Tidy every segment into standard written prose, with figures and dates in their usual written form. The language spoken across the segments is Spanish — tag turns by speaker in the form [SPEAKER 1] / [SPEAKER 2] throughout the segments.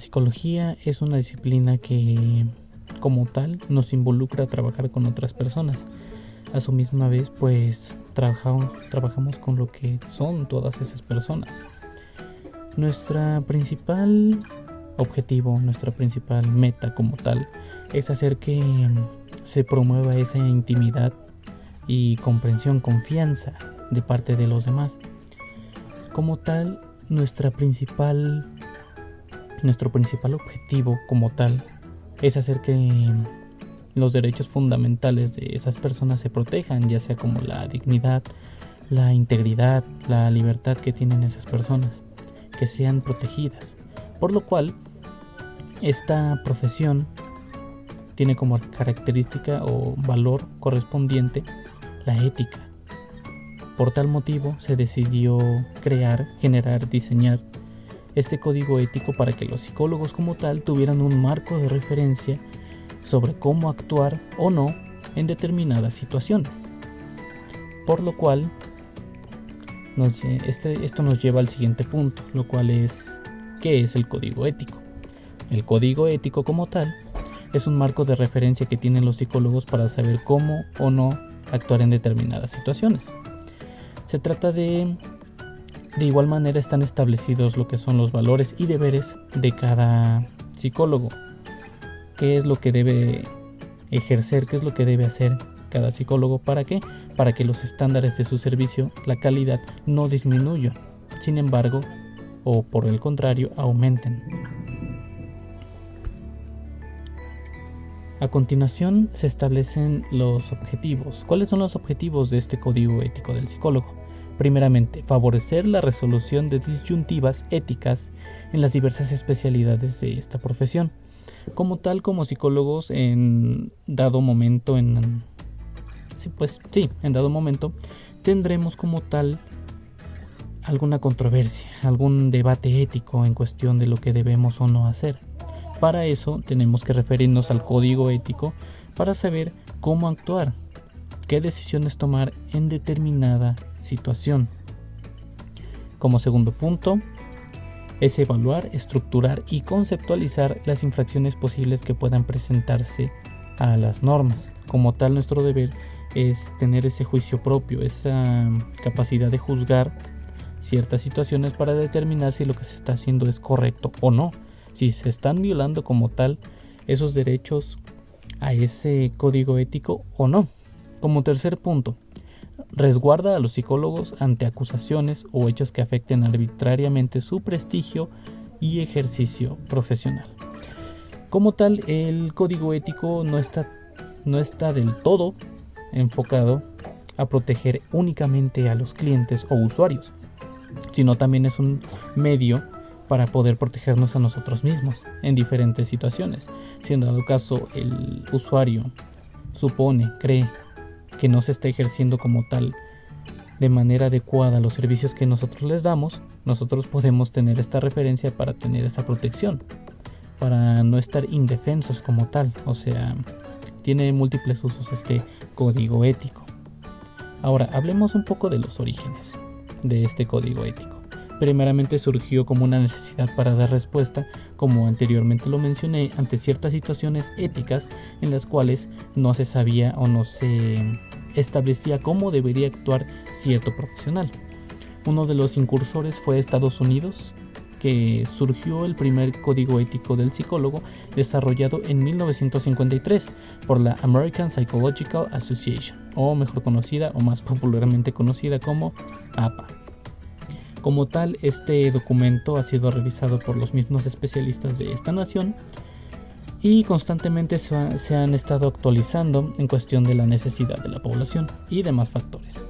[SPEAKER 1] psicología es una disciplina que, como tal, nos involucra a trabajar con otras personas. A su misma vez, pues, trabajamos con lo que son todas esas personas. Nuestra principal objetivo, nuestra principal meta como tal, es hacer que se promueva esa intimidad y comprensión, confianza de parte de los demás. Como tal, nuestro principal objetivo como tal es hacer que los derechos fundamentales de esas personas se protejan, ya sea como la dignidad, la integridad, la libertad que tienen esas personas, que sean protegidas. Por lo cual, esta profesión tiene como característica o valor correspondiente la ética. Por tal motivo se decidió crear, generar, diseñar este código ético para que los psicólogos como tal tuvieran un marco de referencia sobre cómo actuar o no en determinadas situaciones. Por lo cual, esto nos lleva al siguiente punto, lo cual es, ¿qué es el código ético? El código ético como tal es un marco de referencia que tienen los psicólogos para saber cómo o no actuar en determinadas situaciones. Se trata de igual manera están establecidos lo que son los valores y deberes de cada psicólogo. ¿Qué es lo que debe ejercer? ¿Qué es lo que debe hacer cada psicólogo? ¿Para qué? Para que los estándares de su servicio, la calidad, no disminuyan. Sin embargo, o por el contrario, aumenten. A continuación se establecen los objetivos. ¿Cuáles son los objetivos de este código ético del psicólogo? Primeramente, favorecer la resolución de disyuntivas éticas en las diversas especialidades de esta profesión. Como tal, como psicólogos en dado momento, tendremos como tal alguna controversia, algún debate ético en cuestión de lo que debemos o no hacer. Para eso tenemos que referirnos al código ético para saber cómo actuar, qué decisiones tomar en determinada situación. Como segundo punto, es evaluar, estructurar y conceptualizar las infracciones posibles que puedan presentarse a las normas. Como tal, nuestro deber es tener ese juicio propio, esa capacidad de juzgar ciertas situaciones para determinar si lo que se está haciendo es correcto o no, si se están violando como tal esos derechos a ese código ético o no. Como tercer punto, resguarda a los psicólogos ante acusaciones o hechos que afecten arbitrariamente su prestigio y ejercicio profesional. Como tal, el código ético no está del todo enfocado a proteger únicamente a los clientes o usuarios, sino también es un medio para poder protegernos a nosotros mismos en diferentes situaciones. Si en dado caso el usuario cree que no se está ejerciendo como tal de manera adecuada los servicios que nosotros les damos, nosotros podemos tener esta referencia para tener esa protección, para no estar indefensos como tal. O sea, tiene múltiples usos este código ético. Ahora, hablemos un poco de los orígenes de este código ético. Primeramente surgió como una necesidad para dar respuesta, como anteriormente lo mencioné, ante ciertas situaciones éticas en las cuales no se sabía o no se establecía cómo debería actuar cierto profesional. Uno de los incursores fue Estados Unidos, que surgió el primer código ético del psicólogo desarrollado en 1953 por la American Psychological Association, o mejor conocida o más popularmente conocida como APA. Como tal, este documento ha sido revisado por los mismos especialistas de esta nación y constantemente se han estado actualizando en cuestión de la necesidad de la población y demás factores.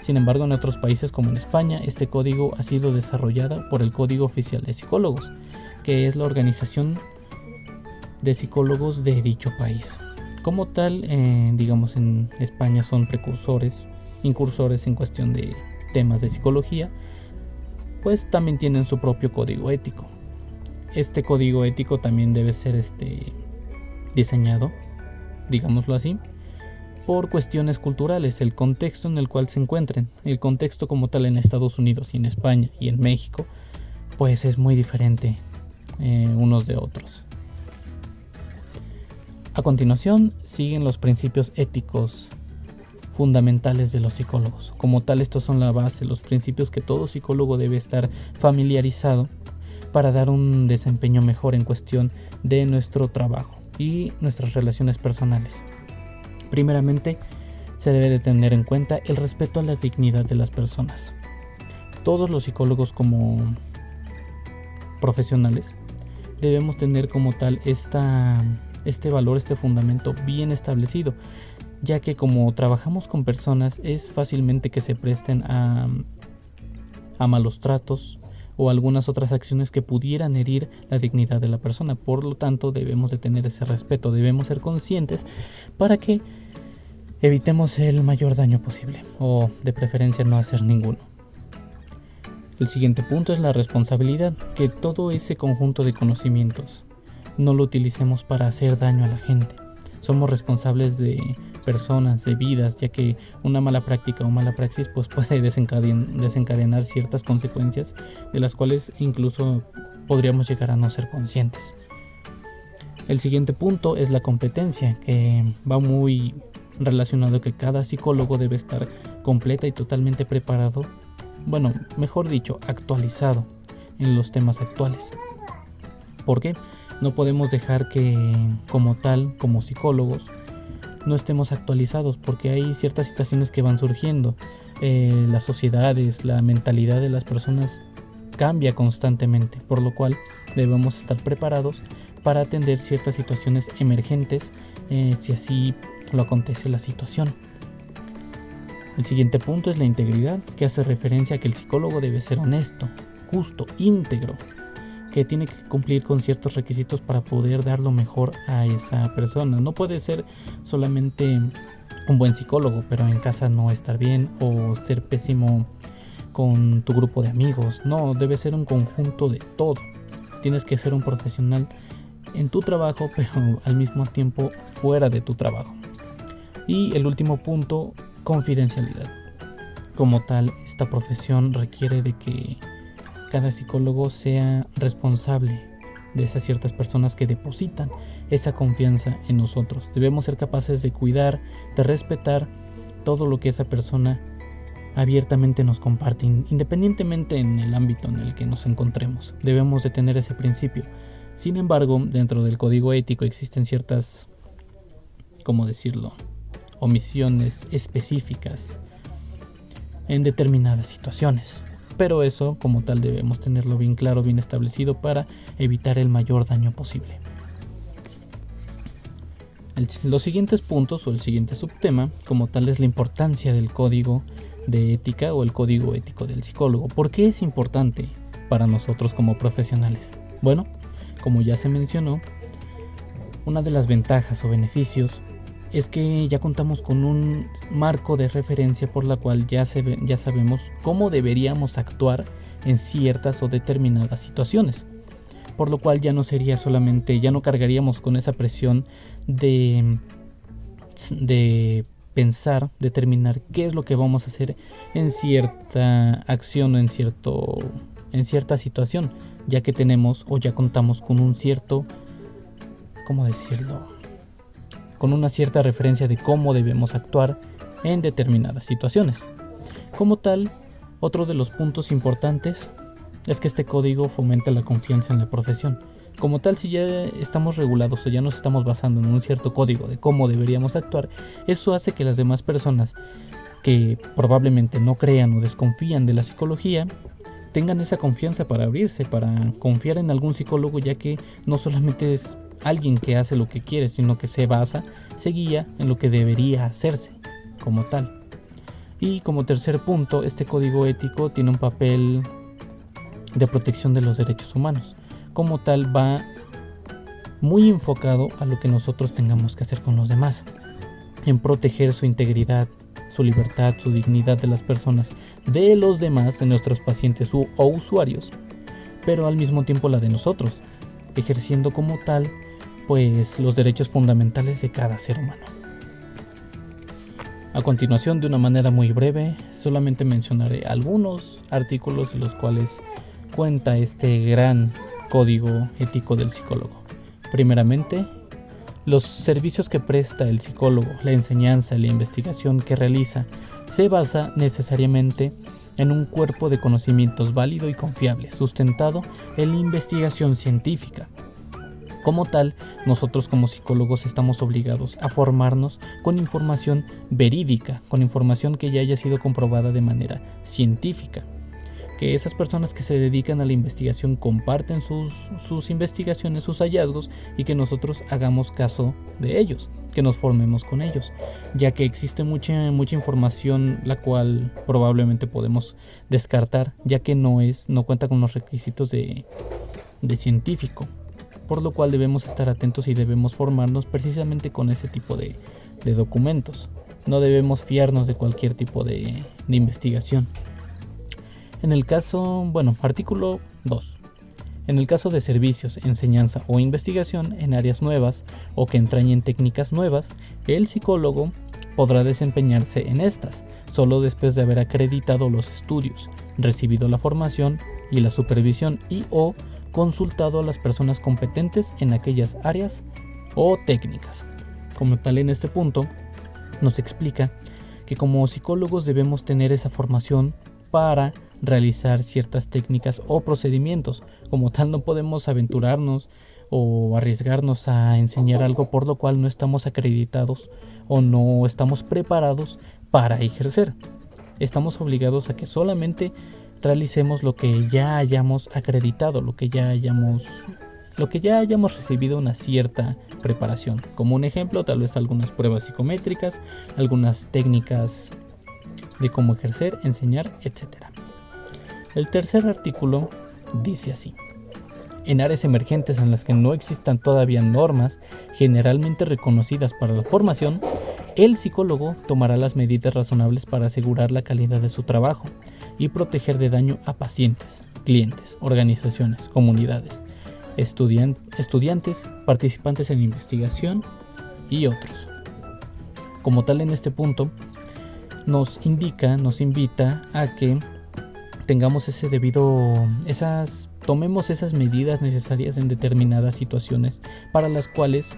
[SPEAKER 1] Sin embargo, en otros países como en España, este código ha sido desarrollado por el Código Oficial de Psicólogos, que es la organización de psicólogos de dicho país. Como tal, digamos en España son incursores en cuestión de temas de psicología, pues también tienen su propio código ético. Este código ético también debe ser diseñado, digámoslo así, por cuestiones culturales, el contexto en el cual se encuentren. El contexto como tal en Estados Unidos y en España y en México, pues es muy diferente unos de otros. A continuación siguen los principios éticos fundamentales de los psicólogos. Como tal, estos son la base, los principios que todo psicólogo debe estar familiarizado para dar un desempeño mejor en cuestión de nuestro trabajo y nuestras relaciones personales. Primeramente, se debe de tener en cuenta el respeto a la dignidad de las personas. Todos los psicólogos como profesionales debemos tener como tal este valor, este fundamento bien establecido, ya que como trabajamos con personas es fácilmente que se presten a malos tratos o algunas otras acciones que pudieran herir la dignidad de la persona. Por lo tanto, debemos de tener ese respeto, debemos ser conscientes para que evitemos el mayor daño posible, o de preferencia no hacer ninguno. El siguiente punto es la responsabilidad, que todo ese conjunto de conocimientos no lo utilicemos para hacer daño a la gente. Somos responsables de personas, de vidas, ya que una mala práctica o mala praxis pues puede desencadenar ciertas consecuencias de las cuales incluso podríamos llegar a no ser conscientes. El siguiente punto es la competencia, que va muy relacionado que cada psicólogo debe estar completa y totalmente preparado, bueno, mejor dicho, actualizado en los temas actuales. ¿Por qué? No podemos dejar que como tal, como psicólogos, no estemos actualizados, porque hay ciertas situaciones que van surgiendo. Las sociedades, la mentalidad de las personas cambia constantemente, por lo cual debemos estar preparados para atender ciertas situaciones emergentes si así lo acontece la situación. El siguiente punto es la integridad, que hace referencia a que el psicólogo debe ser honesto, justo, íntegro, que tiene que cumplir con ciertos requisitos para poder dar lo mejor a esa persona. No puede ser solamente un buen psicólogo, pero en casa no estar bien, o ser pésimo con tu grupo de amigos. No, debe ser un conjunto de todo. Tienes que ser un profesional en tu trabajo, pero al mismo tiempo fuera de tu trabajo. Y el último punto, confidencialidad. Como tal, esta profesión requiere de que cada psicólogo sea responsable de esas ciertas personas que depositan esa confianza en nosotros. Debemos ser capaces de cuidar, de respetar todo lo que esa persona abiertamente nos comparte, independientemente en el ámbito en el que nos encontremos. Debemos de tener ese principio. Sin embargo, dentro del código ético existen ciertas, ¿cómo decirlo?, omisiones específicas en determinadas situaciones. Pero eso, como tal, debemos tenerlo bien claro, bien establecido para evitar el mayor daño posible. Los siguientes puntos o el siguiente subtema, como tal, es la importancia del código de ética o el código ético del psicólogo. ¿Por qué es importante para nosotros como profesionales? Bueno, como ya se mencionó, una de las ventajas o beneficios es que ya contamos con un marco de referencia por la cual ya sabemos cómo deberíamos actuar en ciertas o determinadas situaciones. Por lo cual ya no sería solamente, ya no cargaríamos con esa presión de pensar, determinar qué es lo que vamos a hacer en cierta acción o en cierta situación, ya que tenemos o ya contamos con un cierto, ¿cómo decirlo?, con una cierta referencia de cómo debemos actuar en determinadas situaciones. Como tal, otro de los puntos importantes es que este código fomenta la confianza en la profesión. Como tal, si ya estamos regulados o ya nos estamos basando en un cierto código de cómo deberíamos actuar, eso hace que las demás personas que probablemente no crean o desconfían de la psicología tengan esa confianza para abrirse, para confiar en algún psicólogo, ya que no solamente es alguien que hace lo que quiere, sino que se guía en lo que debería hacerse como tal. Y como tercer punto, este código ético tiene un papel de protección de los derechos humanos. Como tal, va muy enfocado a lo que nosotros tengamos que hacer con los demás, en proteger su integridad, su libertad, su dignidad de las personas, de los demás, de nuestros pacientes o usuarios, pero al mismo tiempo la de nosotros, ejerciendo como tal pues los derechos fundamentales de cada ser humano. A continuación, de una manera muy breve, solamente mencionaré algunos artículos en los cuales cuenta este gran código ético del psicólogo. Primeramente, los servicios que presta el psicólogo, la enseñanza y la investigación que realiza, se basa necesariamente en un cuerpo de conocimientos válido y confiable, sustentado en la investigación científica. Como tal, nosotros como psicólogos estamos obligados a formarnos con información verídica, con información que ya haya sido comprobada de manera científica. Que esas personas que se dedican a la investigación comparten sus investigaciones, sus hallazgos, y que nosotros hagamos caso de ellos, que nos formemos con ellos, ya que existe mucha información la cual probablemente podemos descartar, ya que no cuenta con los requisitos de científico, por lo cual debemos estar atentos y debemos formarnos precisamente con ese tipo de documentos. No debemos fiarnos de cualquier tipo de investigación. En el caso, artículo 2. En el caso de servicios, enseñanza o investigación en áreas nuevas o que entrañen técnicas nuevas, el psicólogo podrá desempeñarse en estas, solo después de haber acreditado los estudios, recibido la formación y la supervisión o consultado a las personas competentes en aquellas áreas o técnicas. Como tal, en este punto nos explica que como psicólogos debemos tener esa formación para realizar ciertas técnicas o procedimientos. Como tal, no podemos aventurarnos o arriesgarnos a enseñar algo por lo cual no estamos acreditados o no estamos preparados para ejercer. Estamos obligados a que solamente realicemos lo que ya hayamos acreditado, lo que ya hayamos recibido una cierta preparación. Como un ejemplo, tal vez algunas pruebas psicométricas, algunas técnicas de cómo ejercer, enseñar, etc. El tercer artículo dice así: en áreas emergentes en las que no existan todavía normas generalmente reconocidas para la formación, el psicólogo tomará las medidas razonables para asegurar la calidad de su trabajo y proteger de daño a pacientes, clientes, organizaciones, comunidades, estudiantes, participantes en investigación y otros. Como tal, en este punto nos invita a que tengamos tomemos esas medidas necesarias en determinadas situaciones para las cuales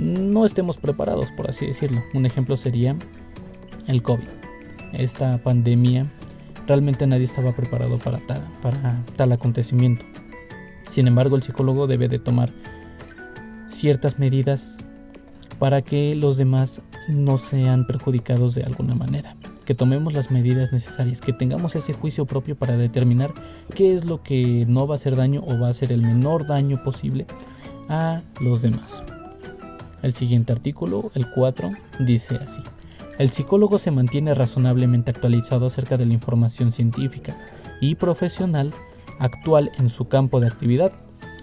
[SPEAKER 1] no estemos preparados, por así decirlo. Un ejemplo sería el COVID. Esta pandemia, realmente nadie estaba preparado para tal acontecimiento. Sin embargo, el psicólogo debe de tomar ciertas medidas para que los demás no sean perjudicados de alguna manera. Que tomemos las medidas necesarias, que tengamos ese juicio propio para determinar qué es lo que no va a hacer daño o va a hacer el menor daño posible a los demás. El siguiente artículo, el 4, dice así: el psicólogo se mantiene razonablemente actualizado acerca de la información científica y profesional actual en su campo de actividad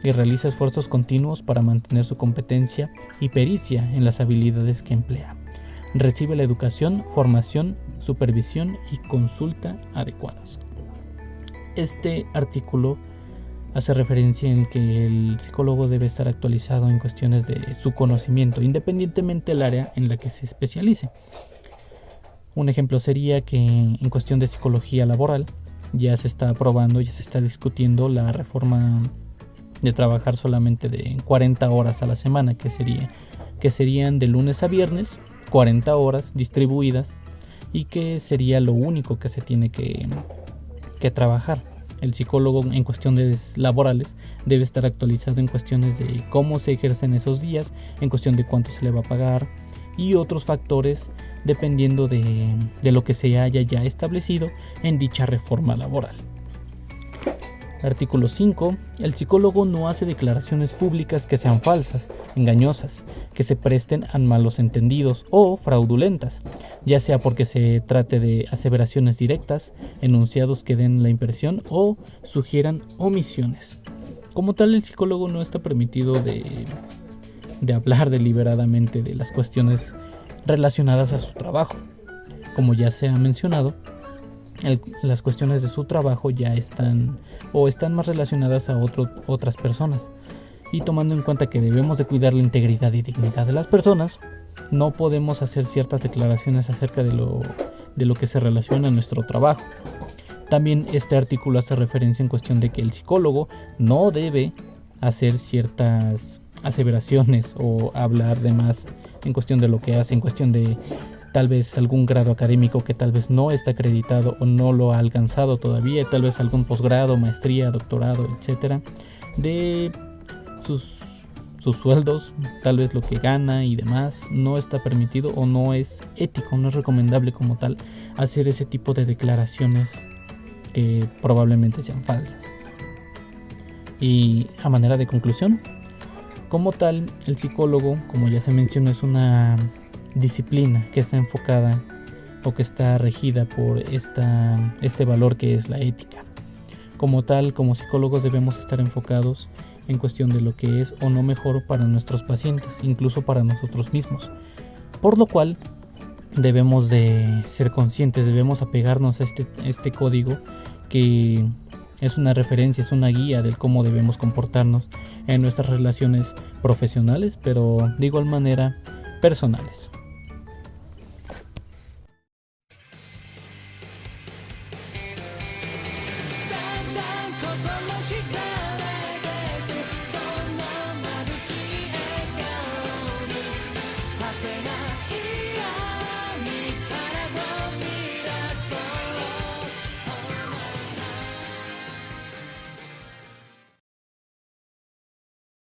[SPEAKER 1] y realiza esfuerzos continuos para mantener su competencia y pericia en las habilidades que emplea. Recibe la educación, formación, supervisión y consulta adecuadas. Este artículo hace referencia en que el psicólogo debe estar actualizado en cuestiones de su conocimiento, independientemente del área en la que se especialice. Un ejemplo sería que en cuestión de psicología laboral ya se está aprobando, ya se está discutiendo la reforma de trabajar solamente de 40 horas a la semana, que serían de lunes a viernes, 40 horas distribuidas, y que sería lo único que se tiene que trabajar. El psicólogo en cuestiones laborales debe estar actualizado en cuestiones de cómo se ejercen esos días, en cuestión de cuánto se le va a pagar y otros factores dependiendo de lo que se haya ya establecido en dicha reforma laboral. Artículo 5. El psicólogo no hace declaraciones públicas que sean falsas, engañosas, que se presten a malos entendidos o fraudulentas, ya sea porque se trate de aseveraciones directas, enunciados que den la impresión o sugieran omisiones. Como tal, el psicólogo no está permitido de hablar deliberadamente de las cuestiones relacionadas a su trabajo. Como ya se ha mencionado, las cuestiones de su trabajo ya están más relacionadas a otras personas, y tomando en cuenta que debemos de cuidar la integridad y dignidad de las personas, no podemos hacer ciertas declaraciones acerca de lo que se relaciona a nuestro trabajo. También este artículo hace referencia en cuestión de que el psicólogo no debe hacer ciertas aseveraciones o hablar de más en cuestión de lo que hace, en cuestión de tal vez algún grado académico que tal vez no está acreditado o no lo ha alcanzado todavía, tal vez algún posgrado, maestría, doctorado, etcétera, de sus sueldos, tal vez lo que gana y demás. No está permitido o no es ético, no es recomendable como tal hacer ese tipo de declaraciones que probablemente sean falsas. Y a manera de conclusión, como tal, el psicólogo, como ya se mencionó, es una disciplina que está enfocada o que está regida por este valor que es la ética. Como tal, como psicólogos debemos estar enfocados en cuestión de lo que es o no mejor para nuestros pacientes, incluso para nosotros mismos. Por lo cual debemos de ser conscientes, debemos apegarnos a este código que es una referencia, es una guía de cómo debemos comportarnos en nuestras relaciones profesionales, pero de igual manera personales.